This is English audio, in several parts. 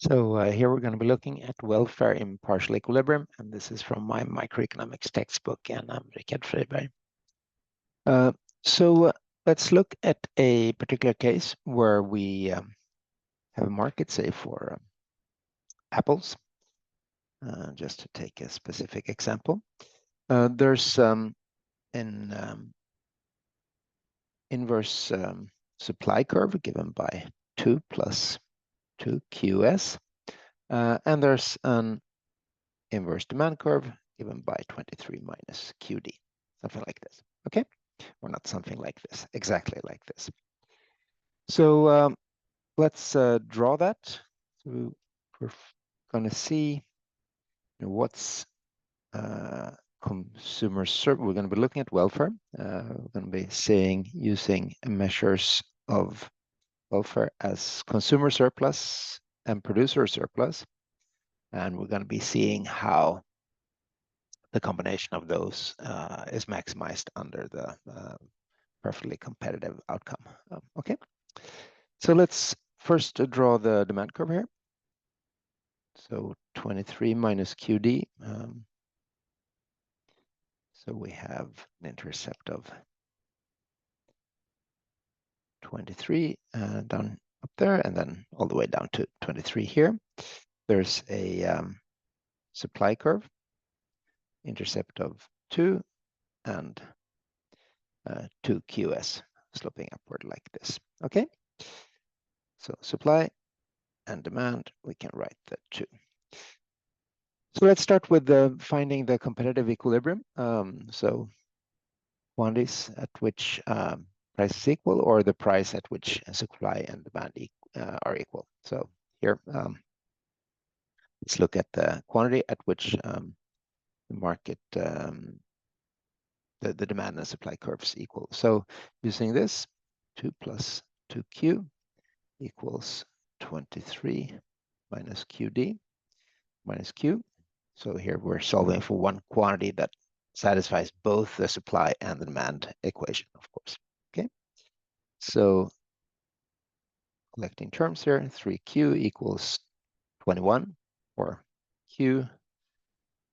So here we're going to be looking at welfare in partial equilibrium, and this is from my microeconomics textbook, and I'm Richard Friberg. So let's look at a particular case where we have a market, say, for apples. Just to take a specific example, there's an inverse supply curve given by 2 plus 2 QS. And there's an inverse demand curve given by 23 minus QD, something like this, okay? Or not something like this, exactly like this. So let's draw that. So we're going to see what's consumer service. We're going to be looking at welfare. We're going to be using measures of welfare as consumer surplus and producer surplus. And we're going to be seeing how the combination of those is maximized under the perfectly competitive outcome. Okay, so let's first draw the demand curve here. So 23 minus QD. So we have an intercept of 23 down up there, and then all the way down to 23 here. There's a supply curve, intercept of 2 and 2 QS sloping upward like this. Okay, so supply and demand, we can write the 2. So let's start with finding the competitive equilibrium. So quantities at which price is equal, or the price at which supply and demand are equal. So here, let's look at the quantity at which the market, the demand and supply curves equal. So using this, 2 plus 2Q equals 23 minus QD minus Q. So here we're solving for one quantity that satisfies both the supply and the demand equation, of course. Okay, so collecting terms here, 3Q equals 21, or Q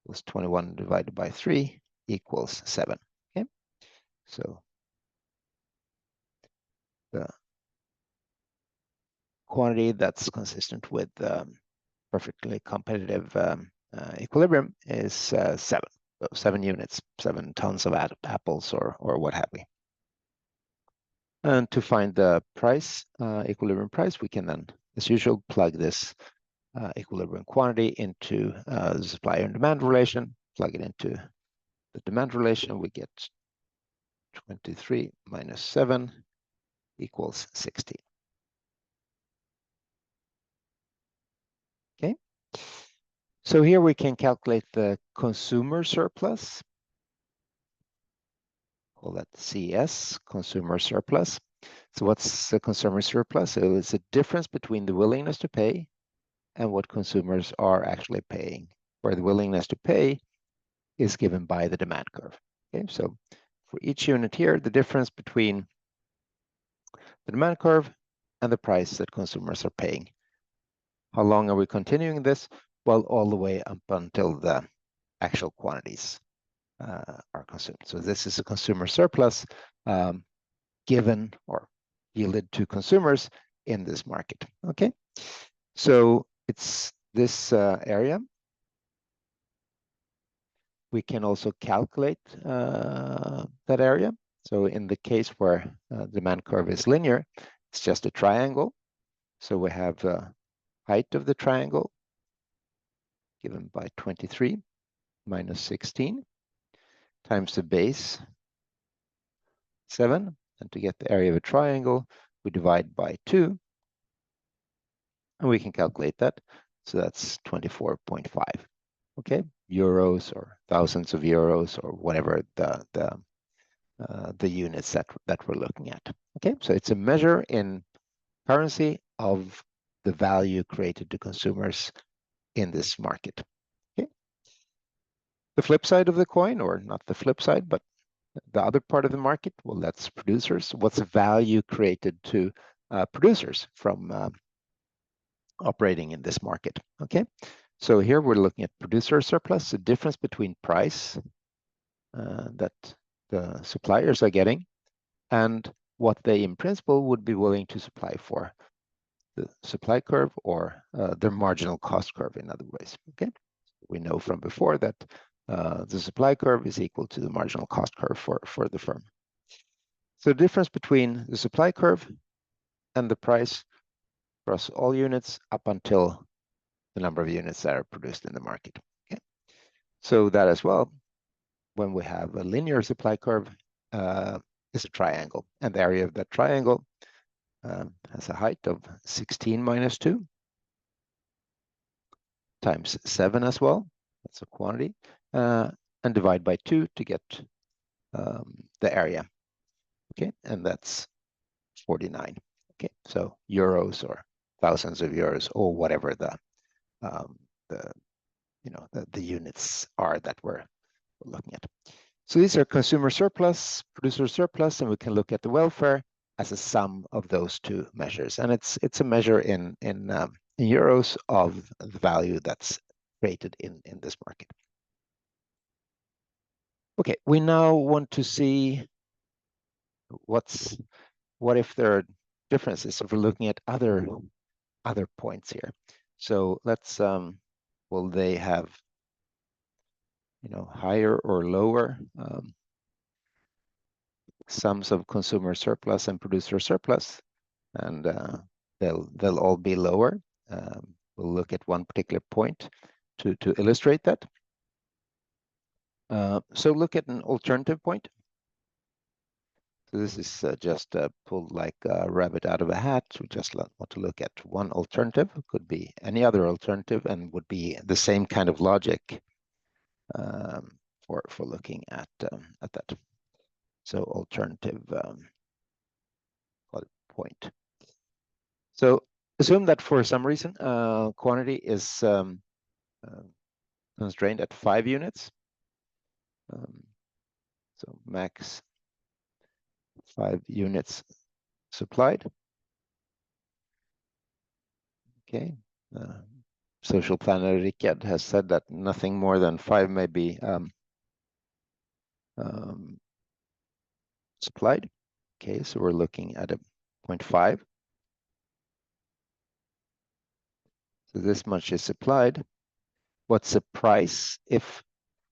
equals 21 divided by 3 equals 7. Okay, so the quantity that's consistent with perfectly competitive equilibrium is 7. So 7 units, 7 tons of apples or what have we. And to find the price, equilibrium price, we can then, as usual, plug this equilibrium quantity into the supply and demand relation, plug it into the demand relation, we get 23 minus 7 equals 16. Okay, so here we can calculate the consumer surplus. Call that CS, consumer surplus. So what's the consumer surplus? So it's a difference between the willingness to pay and what consumers are actually paying, where the willingness to pay is given by the demand curve. Okay, so for each unit here, the difference between the demand curve and the price that consumers are paying. How long are we continuing this? Well, all the way up until the actual quantities are consumed. So this is a consumer surplus given or yielded to consumers in this market. Okay, so it's this area. We can also calculate that area. So in the case where demand curve is linear, it's just a triangle. So we have the height of the triangle given by 23 minus 16 times the base 7. And to get the area of a triangle, we divide by 2. And we can calculate that. So that's 24.5. Okay, euros or thousands of euros or whatever the units that we're looking at. Okay, so it's a measure in currency of the value created to consumers in this market. Okay, the flip side of the coin, or not the flip side, but the other part of the market, well, that's producers. What's the value created to producers from operating in this market. Okay, so here we're looking at producer surplus, the difference between price that the suppliers are getting and what they in principle would be willing to supply for, the supply curve or their marginal cost curve, in other ways. Okay, we know from before that the supply curve is equal to the marginal cost curve for the firm. So the difference between the supply curve and the price across all units up until the number of units that are produced in the market. Okay, so that as well, when we have a linear supply curve, is a triangle, and the area of that triangle has a height of 16 minus 2 times 7 as well. That's a quantity, and divide by 2 to get the area. Okay, and that's 49. Okay, so euros or thousands of euros or whatever the units are that we're looking at. So these are consumer surplus, producer surplus, and we can look at the welfare as a sum of those two measures. And it's a measure in euros of the value that's created in this market. Okay, we now want to see what if there are differences if we're looking at other points here. So let's will they have higher or lower sums of consumer surplus and producer surplus, and they'll all be lower. We'll look at one particular point to illustrate that. So look at an alternative point. So this is just pulled like a rabbit out of a hat. We just want to look at one alternative. It could be any other alternative and would be the same kind of logic for looking at that. So alternative point. So assume that for some reason quantity is constrained at 5 units. So max 5 units supplied. Okay. Social planner Rickard has said that nothing more than 5 may be supplied. Okay, so we're looking at a 0.5. So this much is supplied. What's the price if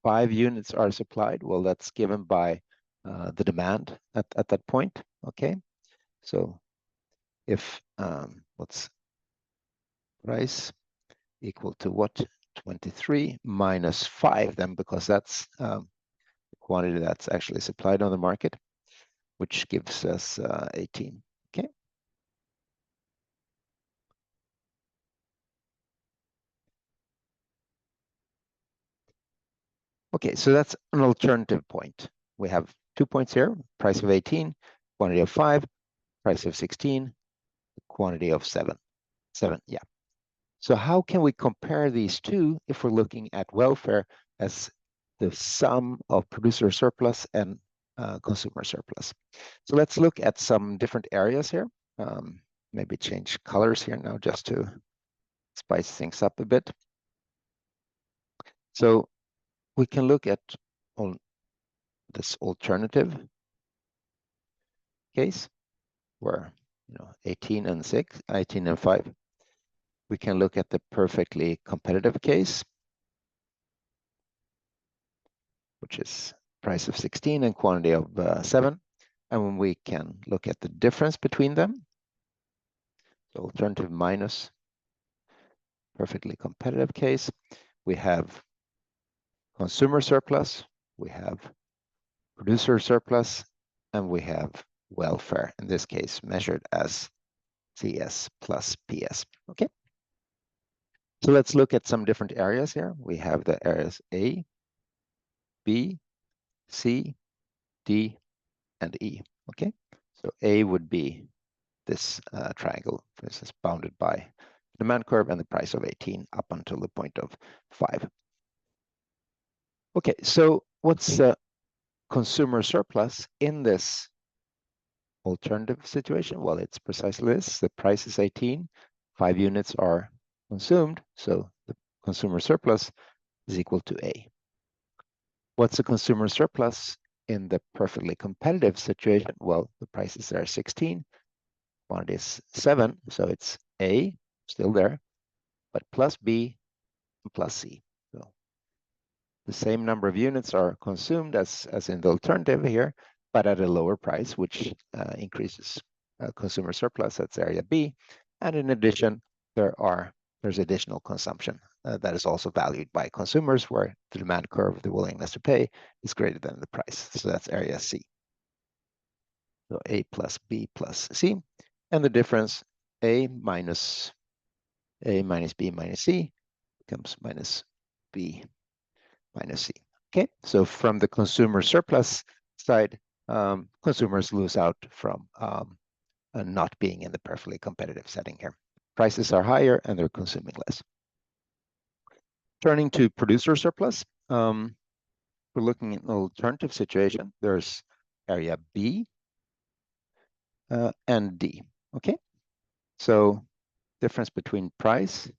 5 units are supplied? Well, that's given by the demand at that point. Okay, so if what's price equal to what? 23 minus 5 then, because that's the quantity that's actually supplied on the market, which gives us 18. Okay. Okay, so that's an alternative point. We have 2 points here, price of 18, quantity of 5, price of 16, quantity of 7. 7, yeah. So how can we compare these two if we're looking at welfare as the sum of producer surplus and consumer surplus? So let's look at some different areas here. Maybe change colors here now just to spice things up a bit. So we can look at this alternative case where 18 and 6, 18 and 5. We can look at the perfectly competitive case, which is price of 16 and quantity of 7. And when we can look at the difference between them, so alternative minus perfectly competitive case, we have consumer surplus, we have producer surplus, and we have welfare, in this case measured as CS plus PS. Okay. So let's look at some different areas here. We have the areas A, B, C, D, and E. Okay. So A would be this triangle, for instance, bounded by demand curve and the price of 18 up until the point of 5. Okay, so what's the consumer surplus in this alternative situation? Well, it's precisely this. The price is 18, 5 units are consumed, so the consumer surplus is equal to A. What's the consumer surplus in the perfectly competitive situation? Well, the prices are 16, quantity is 7, so it's A, still there, but plus B and plus C. So the same number of units are consumed as in the alternative here, but at a lower price, which increases consumer surplus, that's area B. And in addition, there's additional consumption that is also valued by consumers, where the demand curve, the willingness to pay, is greater than the price. So that's area C. So A plus B plus C. And the difference, A minus B minus C, becomes minus B minus C. Okay, so from the consumer surplus side, consumers lose out from not being in the perfectly competitive setting here. Prices are higher and they're consuming less. Turning to producer surplus, we're looking at an alternative situation. There's area B and D. Okay, so difference between price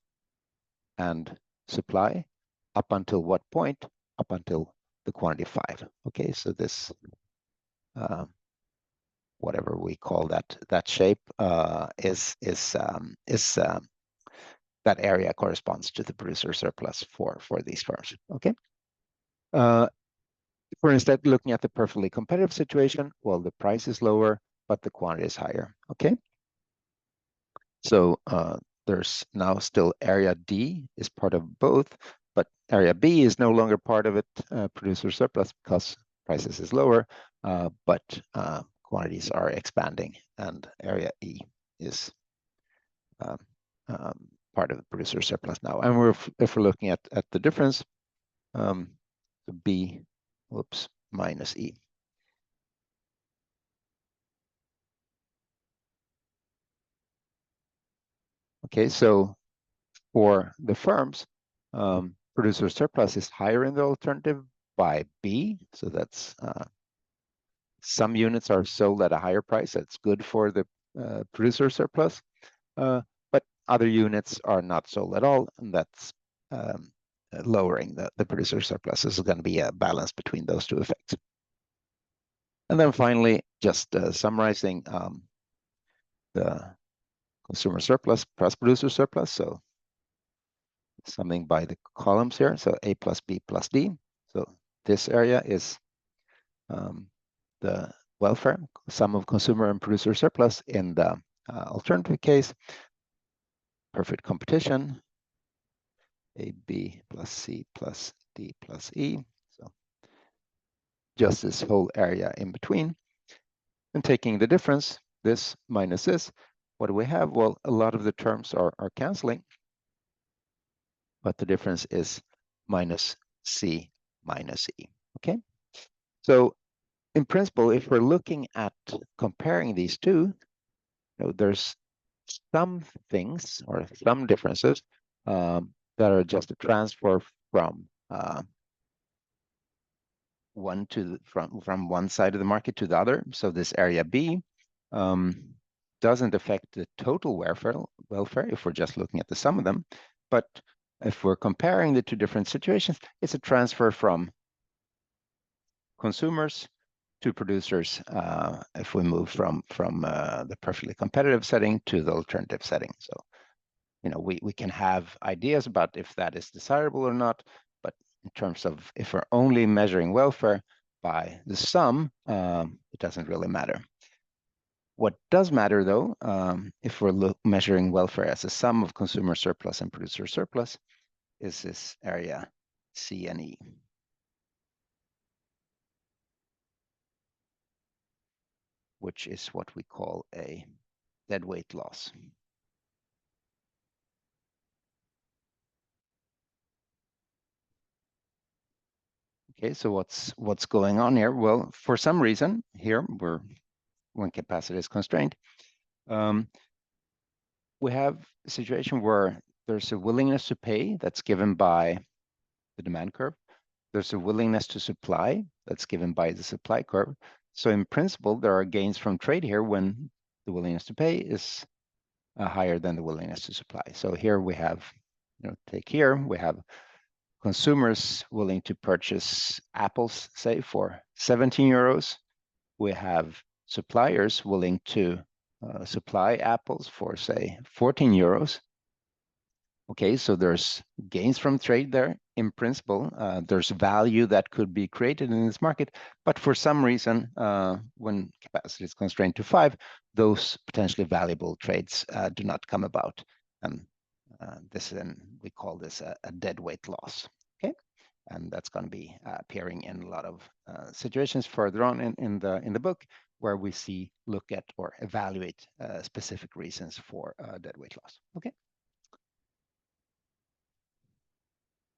and supply, up until what point? Up until the quantity 5. Okay, so this whatever we call that shape is that area corresponds to the producer surplus for these firms. Okay. If we're instead looking at the perfectly competitive situation, well, the price is lower, but the quantity is higher. Okay. So there's now still area D is part of both, but area B is no longer part of it, producer surplus, because prices is lower, but quantities are expanding, and area E is part of the producer surplus now. And if we're looking at the difference, B, whoops, minus E. Okay, so for the firms, producer surplus is higher in the alternative by B. So that's some units are sold at a higher price. That's good for the producer surplus. But other units are not sold at all, and that's lowering the producer surplus. This is going to be a balance between those two effects. And then finally, just summarizing the consumer surplus plus producer surplus. So summing by the columns here. So A plus B plus D. So this area is the welfare, sum of consumer and producer surplus in the alternative case. Perfect competition, A, B plus C plus D plus E. So just this whole area in between. And taking the difference, this minus this, what do we have? Well, a lot of the terms are canceling, but the difference is minus C minus E. Okay, so in principle, if we're looking at comparing these two, there's some things or some differences that are just a transfer from from one side of the market to the other. So this area B doesn't affect the total welfare if we're just looking at the sum of them. But if we're comparing the two different situations, it's a transfer from consumers to producers if we move from the perfectly competitive setting to the alternative setting. So, we can have ideas about if that is desirable or not, but in terms of if we're only measuring welfare by the sum, it doesn't really matter. What does matter, though, if we're measuring welfare as a sum of consumer surplus and producer surplus, is this area C and E. Which is what we call a deadweight loss. Okay, so what's going on here? Well, for some reason here, when capacity is constrained, we have a situation where there's a willingness to pay that's given by the demand curve. There's a willingness to supply that's given by the supply curve. So in principle, there are gains from trade here when the willingness to pay is higher than the willingness to supply. So here we have, take here, we have consumers willing to purchase apples, say, for 17 euros. We have suppliers willing to supply apples for, say, 14 euros. Okay, so there's gains from trade there. In principle, there's value that could be created in this market, but for some reason, when capacity is constrained to 5, those potentially valuable trades do not come about. We call this a deadweight loss. Okay, and that's going to be appearing in a lot of situations further on in the book, where we look at or evaluate specific reasons for deadweight loss. Okay.